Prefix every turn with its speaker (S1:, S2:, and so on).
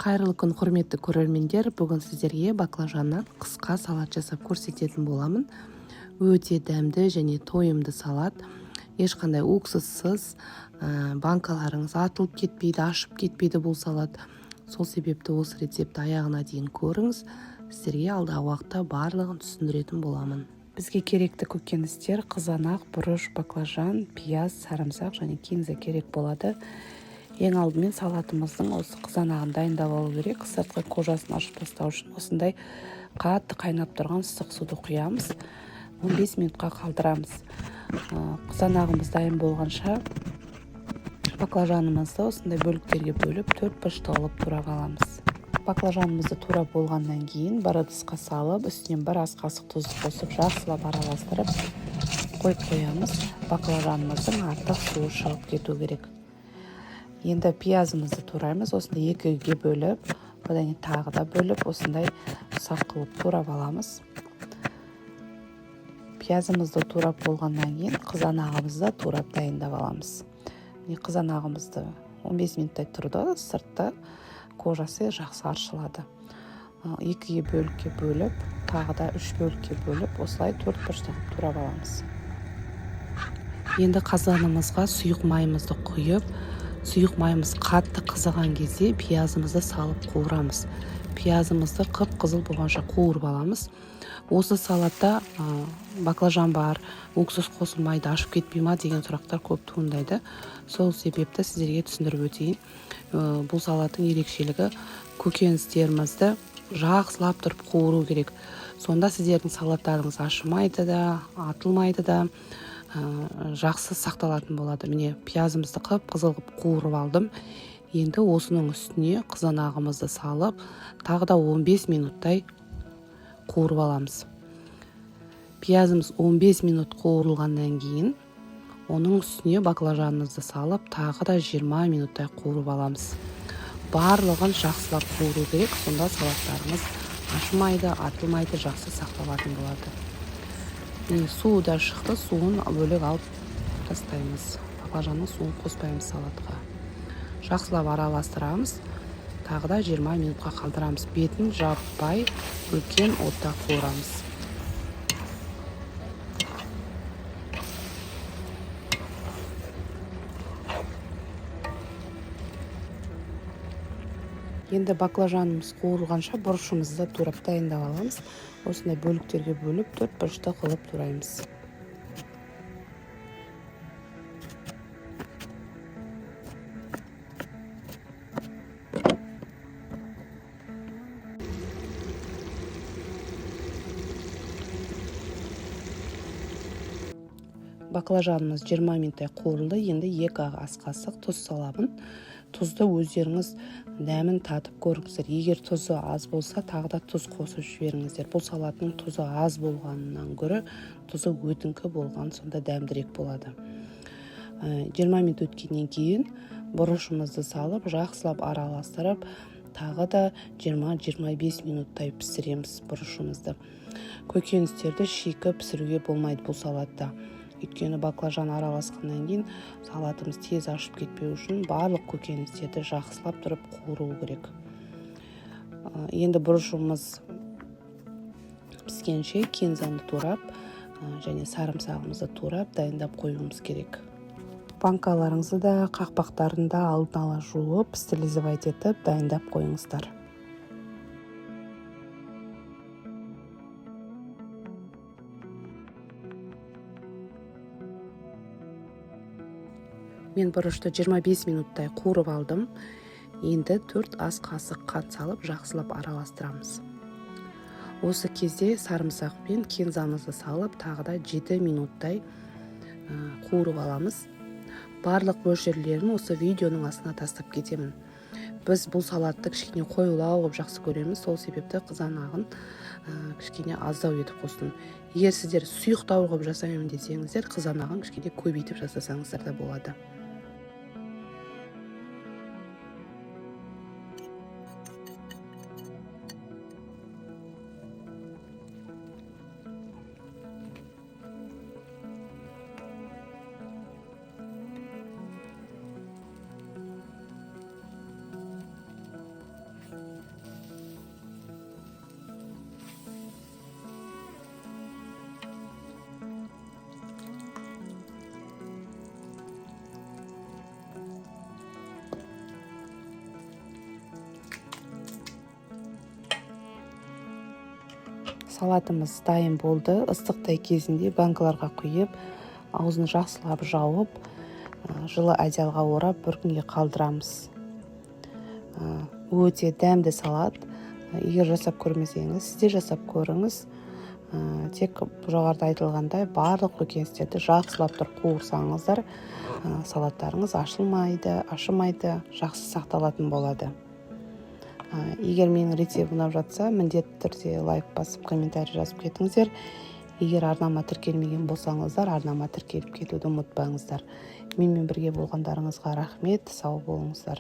S1: Қайырлы күн, құрметті көрермендер. Бүгін сіздерге баклажаннан қысқа салат жасап көрсететін боламын. Өте дәмді және тойымды салат. Ешқандай уксуссыз, банкаларыңыз атылып кетпейді, ашып кетпейді бұл салат. Сол себепті осы рецепті аяғына дейін көріңіз. Сіздерге алдағы уақытта барлығын түсіндіретін боламын. Бізге керекті көкөністер қызанақ, бұрыш, баклажан, пияз, сарымсақ және кинза керек болады. Ең алдымен салатымыздың осы қызанағын дайындап алу керек. Сыртқы қожасын ашып тастау үшін осындай қатты қайнап тұрған ыстық суды құямыз. 15 минутқа қалдырамыз. Қызанағымыз дайын болғанша баклажанымызды осындай бөліктерге бөліп 4 бұрышты қылып турап аламыз. Баклажанымызды турап болғаннан кейін бір ыдысқа салып, үстінен бір ас қасық тұз қосып, жақсылап араластырып қойып қоямыз. Баклажанымыздың артық суы шығып кету керек. Енді пиязымызды тураймыз. Осындай екіге бөліп, одан тағы да бөліп, осындай ұсақ қылып турап аламыз. Пиязымызды турап болғаннан кейін қызанағымызды турап дайындап аламыз. Қызанағымызды 15 минуттай тұрды, сыртта қожасы жақсы аршылады. Екіге бөлікке бөліп, тағы да 3 бөлікке бөліп, осылай 4 бұрышты турап аламыз. Енді қазанымызға сұйық майымызды құйып, сұйық майымыз қатты қызыған кезде пиязымызды салып қуырамыз. Пиязымызды қып-қызыл болғанша қуырып аламыз. Осы салатта баклажан бар, уксус қосылмайды, ашып кетпей ма деген сұрақтар көп туындайды. Сол себепті сіздерге түсіндіріп өтейін. Бұл салаттың ерекшелігі көкөністерімізді жақсылап тұрып қуыру керек. Сонда сіздердің салаттарыңыз ашымайды да, атылмайды да, жақсы сақталатын болады. Міне, пиязымызды қып-қызыл қылып қуырып алдым. Енді осының үстіне қызанағымызды салып, тағы да 15 минуттай қуырып аламыз. Пиязымыз 15 минут қуырылғаннан кейін, оның үстіне баклажанымызды салып, тағы да 20 минуттай қуырып аламыз. Барлығын жақсылап қуыру керек, сонда салаттарымыз ашымайды, атылмайды, жақсы сақталатын болады. Суы да шықты, суын бөлек алып тастаймыз. Баклажанның суын қоспаймыз салатқа. Жақсылап араластырамыз. Тағы да 20 минутқа қалдырамыз. Бетін жаппай үлкен отта қуырамыз. Енді баклажанымыз қуырылғанша бұрышымызды турап дайындап аламыз. Осындай бөліктерге бөліп 4 бұрышты қылып тураймыз. Баклажанымыз 20 минуттай қуырылды. Енді 2 ас қасық тұз саламын. Тұзды өздеріңіз дәмін татып көріңіздер. Егер тұзы аз болса, тағы да тұз қосып жіберіңіздер. Бұл салаттың тұзы аз болғанынан гөрі тұзы өтіңкі болған, сонда дәмдірек болады. 20 минут өткеннен кейін бұрышымызды салып, жақсылап араластырып, тағы да 20-25 минуттай пісіреміз бұрышымызды. Көкөністерді шикі пісіруге болмайды бұл салатта. Өйткені баклажан араласқаннан кейін салатымыз тез ашып кетпеу үшін барлық көкөністерді жақсылап тұрып қуыру керек. Енді бұрышымыз піскенше кинзаны турап және сарымсағымызды турап дайындап қоюымыз керек. Банкаларыңызды да қақпақтарын да алдын ала жуып, стерилизовать етіп дайындап қойыңыздар. Мен бұрышты 25 минуттай қуырып алдым. Енді 4 ас қасық қант салып, жақсылап араластырамыз. Осы кезде сарымсақ пен кинзамызды салып, тағы да 7 минуттай қуырып аламыз. Барлық мөлшерлерін осы видеоның астына тастап кетемін. Біз бұл салатты кішкене қоюлау қылып жақсы көреміз, сол себепті қызанағын кішкене аздау етіп қостым. Егер сіздер сұйықтау қылып жасаймын десеңіздер, қызанағын кішкене көбейтіп жасасаңыздар да болады. салатымыз дайын болды. Ыстықтай кезінде банкаларға құйып, аузын жақсылап жауып, жылы одеялға орап бір күнге қалдырамыз. Өте дәмді салат. Егер жасап көрмесеңіз, сіз де жасап көріңіз. Тек жоғарыда айтылғандай барлық көкөністерді жақсылап тұрып қуырсаңыздар, салаттарыңыз ашымайды, жақсы сақталатын болады. Егер менің рецептім ұнап жатса, міндетті түрде лайк басып, комментарий жазып кетіңіздер. Егер арнама тіркелмеген болсаңыздар, арнама тіркеліп кетуді ұмытпаңыздар. Менімен бірге болғандарыңызға рахмет, сау болыңыздар.